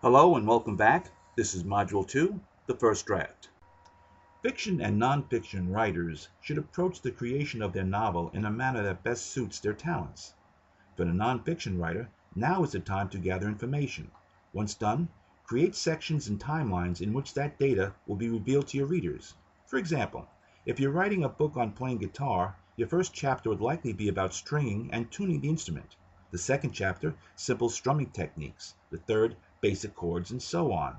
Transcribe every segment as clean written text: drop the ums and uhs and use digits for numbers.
Hello and welcome back. This is Module 2, the first draft. Fiction and nonfiction writers should approach the creation of their novel in a manner that best suits their talents. For the nonfiction writer, now is the time to gather information. Once done, create sections and timelines in which that data will be revealed to your readers. For example, if you're writing a book on playing guitar, your first chapter would likely be about stringing and tuning the instrument. The second chapter, simple strumming techniques. The third, basic chords, and so on.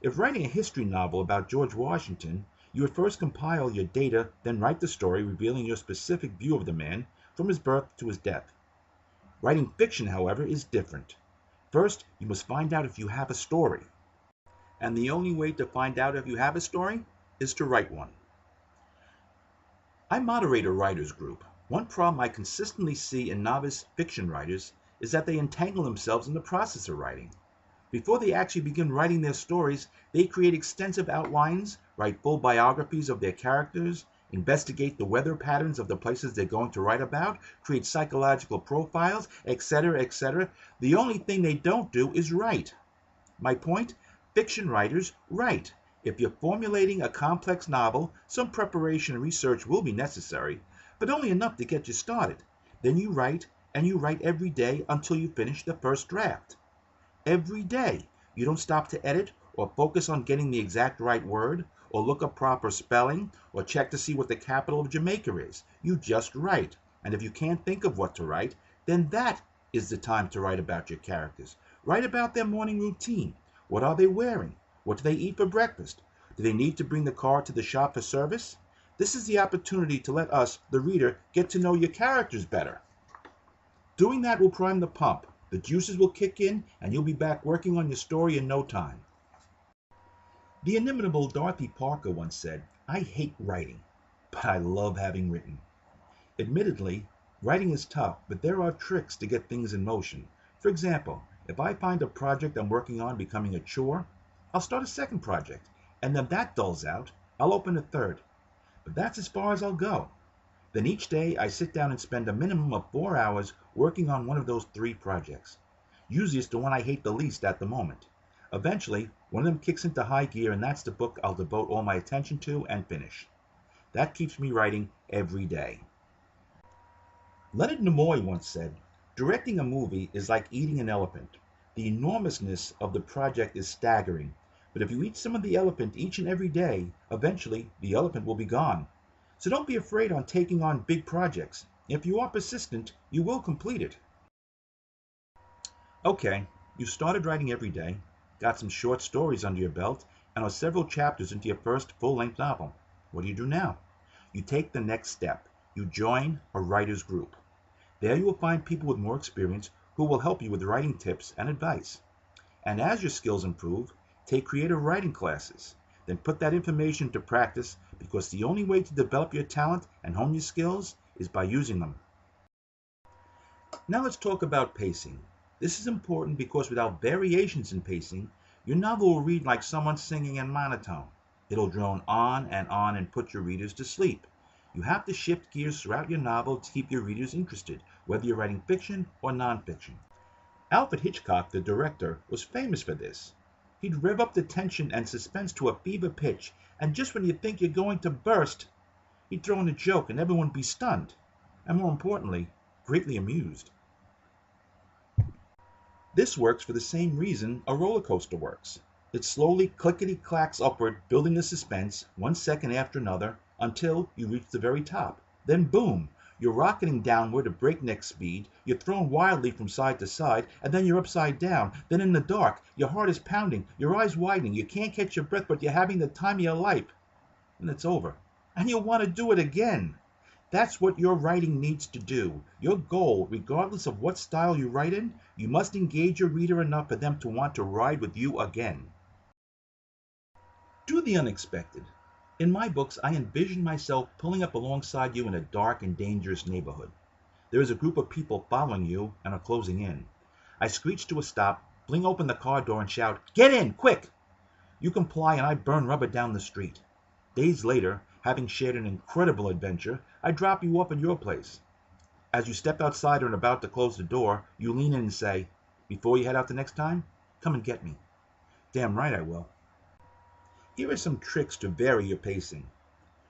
If writing a history novel about George Washington, you would first compile your data, then write the story revealing your specific view of the man from his birth to his death. Writing fiction, however, is different. First, you must find out if you have a story. And the only way to find out if you have a story is to write one. I moderate a writers group. One problem I consistently see in novice fiction writers is that they entangle themselves in the process of writing. Before they actually begin writing their stories, they create extensive outlines, write full biographies of their characters, investigate the weather patterns of the places they're going to write about, create psychological profiles, etc., etc. The only thing they don't do is write. My point? Fiction writers write. If you're formulating a complex novel, some preparation and research will be necessary, but only enough to get you started. Then you write, and you write every day until you finish the first draft. Every day. You don't stop to edit or focus on getting the exact right word or look up proper spelling or check to see what the capital of Jamaica is. You just write. And if you can't think of what to write, then that is the time to write about your characters. Write about their morning routine. What are they wearing? What do they eat for breakfast? Do they need to bring the car to the shop for service? This is the opportunity to let us, the reader, get to know your characters better. Doing that will prime the pump. The juices will kick in, and you'll be back working on your story in no time. The inimitable Dorothy Parker once said, "I hate writing, but I love having written." Admittedly, writing is tough, but there are tricks to get things in motion. For example, if I find a project I'm working on becoming a chore, I'll start a second project, and if that dulls out, I'll open a third. But that's as far as I'll go. Then each day I sit down and spend a minimum of 4 hours working on one of those 3 projects. Usually it's the one I hate the least at the moment. Eventually, one of them kicks into high gear, and that's the book I'll devote all my attention to and finish. That keeps me writing every day. Leonard Nimoy once said, "Directing a movie is like eating an elephant. The enormousness of the project is staggering, but if you eat some of the elephant each and every day, eventually the elephant will be gone. So don't be afraid on taking on big projects. If you are persistent, you will complete it." Okay, you started writing every day, got some short stories under your belt, and are several chapters into your first full-length novel. What do you do now? You take the next step. You join a writer's group. There you will find people with more experience who will help you with writing tips and advice. And as your skills improve, take creative writing classes. Then put that information to practice, because the only way to develop your talent and hone your skills is by using them. Now let's talk about pacing. This is important because without variations in pacing, your novel will read like someone singing in monotone. It'll drone on and put your readers to sleep. You have to shift gears throughout your novel to keep your readers interested, whether you're writing fiction or nonfiction. Alfred Hitchcock, the director, was famous for this. He'd rev up the tension and suspense to a fever pitch, and just when you think you're going to burst, he'd throw in a joke and everyone would be stunned, and more importantly, greatly amused. This works for the same reason a roller coaster works. It slowly clickety-clacks upward, building the suspense, 1 second after another, until you reach the very top. Then boom! You're rocketing downward at breakneck speed, you're thrown wildly from side to side, and then you're upside down. Then in the dark, your heart is pounding, your eyes widening, you can't catch your breath, but you're having the time of your life. And it's over. And you'll want to do it again. That's what your writing needs to do. Your goal, regardless of what style you write in, you must engage your reader enough for them to want to ride with you again. Do the unexpected. In my books, I envision myself pulling up alongside you in a dark and dangerous neighborhood. There is a group of people following you and are closing in. I screech to a stop, fling open the car door and shout, "Get in, quick!" You comply and I burn rubber down the street. Days later, having shared an incredible adventure, I drop you off at your place. As you step outside and are about to close the door, you lean in and say, "Before you head out the next time, come and get me." Damn right I will. Here are some tricks to vary your pacing.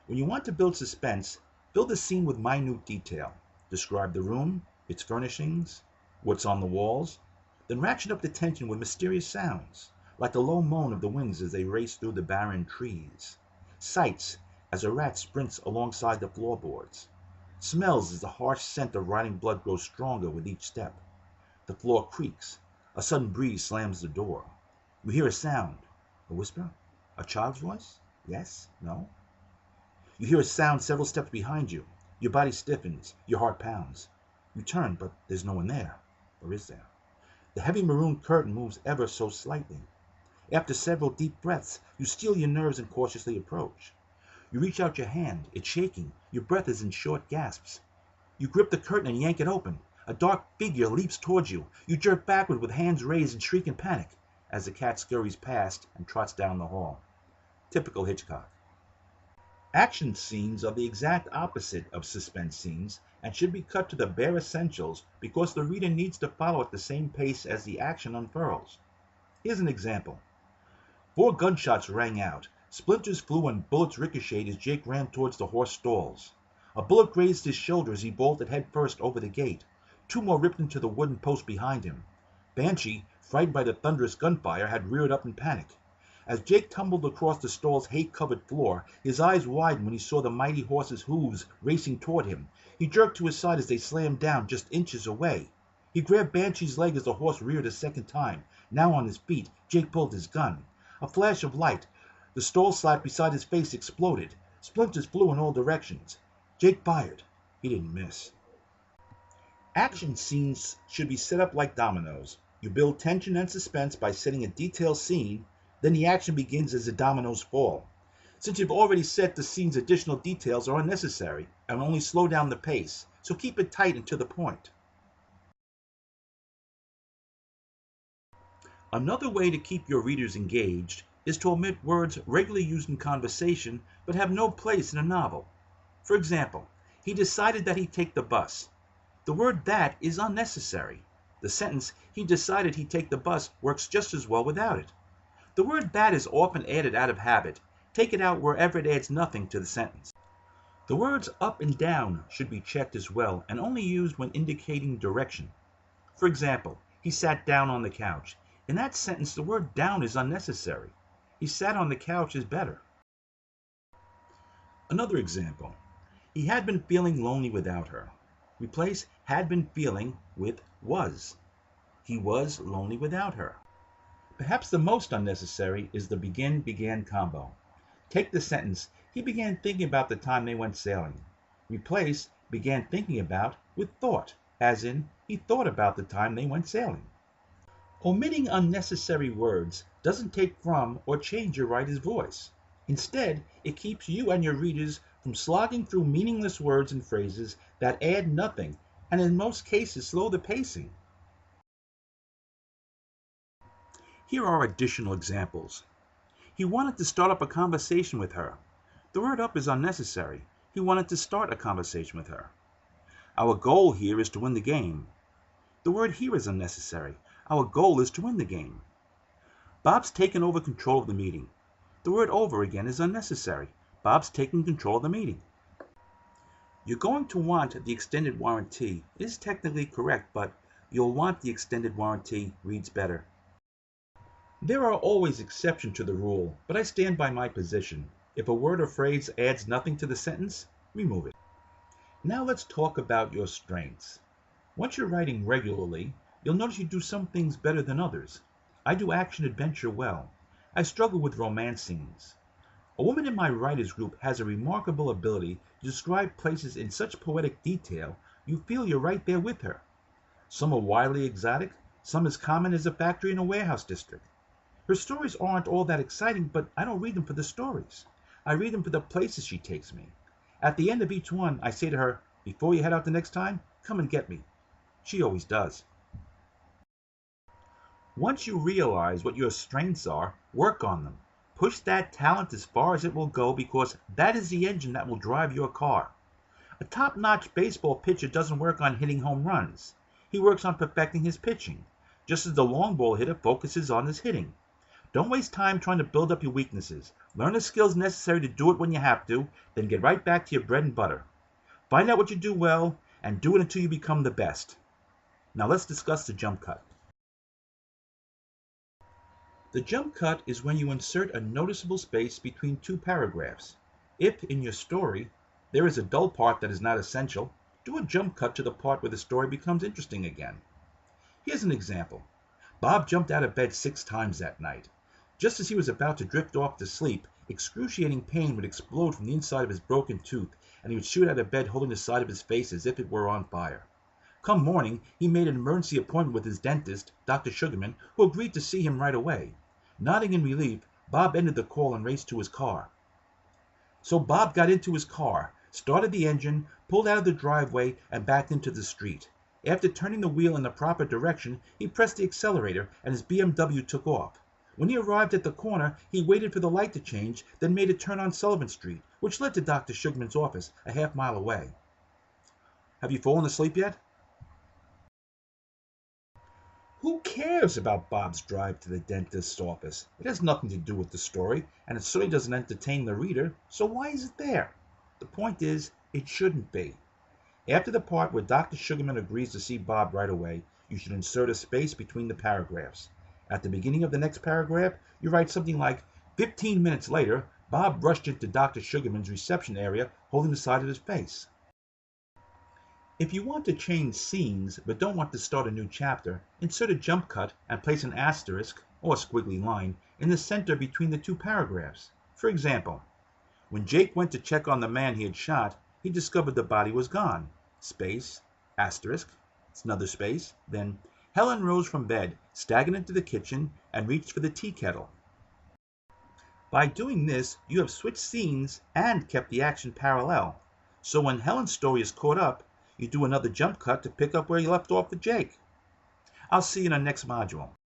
When you want to build suspense, build a scene with minute detail. Describe the room, its furnishings, what's on the walls, then ratchet up the tension with mysterious sounds, like the low moan of the winds as they race through the barren trees. Sights, as a rat sprints alongside the floorboards. Smells as the harsh scent of rotting blood grows stronger with each step. The floor creaks. A sudden breeze slams the door. You hear a sound. A whisper? A child's voice? Yes? No? You hear a sound several steps behind you. Your body stiffens. Your heart pounds. You turn, but there's no one there. Or is there? The heavy maroon curtain moves ever so slightly. After several deep breaths, you steel your nerves and cautiously approach. You reach out your hand. It's shaking. Your breath is in short gasps. You grip the curtain and yank it open. A dark figure leaps towards you. You jerk backward with hands raised and shriek in panic as the cat scurries past and trots down the hall. Typical Hitchcock. Action scenes are the exact opposite of suspense scenes and should be cut to the bare essentials because the reader needs to follow at the same pace as the action unfurls. Here's an example. 4 gunshots rang out. Splinters flew and bullets ricocheted as Jake ran towards the horse stalls. A bullet grazed his shoulder as he bolted headfirst over the gate. 2 more ripped into the wooden post behind him. Banshee, frightened by the thunderous gunfire, had reared up in panic. As Jake tumbled across the stall's hay-covered floor, his eyes widened when he saw the mighty horse's hooves racing toward him. He jerked to his side as they slammed down just inches away. He grabbed Banshee's leg as the horse reared a second time. Now on his feet, Jake pulled his gun. A flash of light. The stall slat beside his face exploded. Splinters flew in all directions. Jake fired. He didn't miss. Action scenes should be set up like dominoes. You build tension and suspense by setting a detailed scene, then the action begins as the dominoes fall. Since you've already set the scene's additional details are unnecessary and only slow down the pace, so keep it tight and to the point. Another way to keep your readers engaged is to omit words regularly used in conversation but have no place in a novel. For example, he decided that he'd take the bus. The word "that" is unnecessary. The sentence, he decided he'd take the bus, works just as well without it. The word "that" is often added out of habit. Take it out wherever it adds nothing to the sentence. The words "up" and "down" should be checked as well and only used when indicating direction. For example, he sat down on the couch. In that sentence, the word "down" is unnecessary. He sat on the couch is better. Another example. He had been feeling lonely without her. Replace "had been feeling" with "was." He was lonely without her. Perhaps the most unnecessary is the begin-began combo. Take the sentence, he began thinking about the time they went sailing. Replace began thinking about with thought, as in, he thought about the time they went sailing. Omitting unnecessary words doesn't take from or change your writer's voice. Instead, it keeps you and your readers from slogging through meaningless words and phrases that add nothing and in most cases slow the pacing. Here are additional examples. He wanted to start up a conversation with her. The word "up" is unnecessary. He wanted to start a conversation with her. Our goal here is to win the game. The word "here" is unnecessary. Our goal is to win the game. Bob's taken over control of the meeting. The word "over" again is unnecessary. Bob's taking control of the meeting. You're going to want the extended warranty is technically correct, but you'll want the extended warranty reads better. There are always exceptions to the rule, but I stand by my position. If a word or phrase adds nothing to the sentence, remove it. Now let's talk about your strengths. Once you're writing regularly, you'll notice you do some things better than others. I do action-adventure well. I struggle with romance scenes. A woman in my writers group has a remarkable ability to describe places in such poetic detail you feel you're right there with her. Some are wildly exotic, some as common as a factory in a warehouse district. Her stories aren't all that exciting, but I don't read them for the stories. I read them for the places she takes me. At the end of each one, I say to her, "Before you head out the next time, come and get me." She always does. Once you realize what your strengths are, work on them. Push that talent as far as it will go because that is the engine that will drive your car. A top-notch baseball pitcher doesn't work on hitting home runs. He works on perfecting his pitching, just as the long ball hitter focuses on his hitting. Don't waste time trying to build up your weaknesses. Learn the skills necessary to do it when you have to, then get right back to your bread and butter. Find out what you do well, and do it until you become the best. Now let's discuss the jump cut. The jump cut is when you insert a noticeable space between two paragraphs. If, in your story, there is a dull part that is not essential, do a jump cut to the part where the story becomes interesting again. Here's an example. Bob jumped out of bed 6 times that night. Just as he was about to drift off to sleep, excruciating pain would explode from the inside of his broken tooth, and he would shoot out of bed holding the side of his face as if it were on fire. Come morning, he made an emergency appointment with his dentist, Dr. Sugarman, who agreed to see him right away. Nodding in relief, Bob ended the call and raced to his car. So Bob got into his car, started the engine, pulled out of the driveway, and backed into the street. After turning the wheel in the proper direction, he pressed the accelerator, and his BMW took off. When he arrived at the corner, he waited for the light to change, then made a turn on Sullivan Street, which led to Dr. Sugarman's office a half-mile away. Have you fallen asleep yet? Who cares about Bob's drive to the dentist's office? It has nothing to do with the story, and it certainly doesn't entertain the reader, so why is it there? The point is, it shouldn't be. After the part where Dr. Sugarman agrees to see Bob right away, you should insert a space between the paragraphs. At the beginning of the next paragraph, you write something like, 15 minutes later, Bob rushed into Dr. Sugarman's reception area holding the side of his face. If you want to change scenes but don't want to start a new chapter, insert a jump cut and place an asterisk, or squiggly line, in the center between the 2 paragraphs. For example, when Jake went to check on the man he had shot, he discovered the body was gone. Space, asterisk, it's another space, then Helen rose from bed, staggered into the kitchen, and reached for the tea kettle. By doing this, you have switched scenes and kept the action parallel. So when Helen's story is caught up, you do another jump cut to pick up where you left off with Jake. I'll see you in the next module.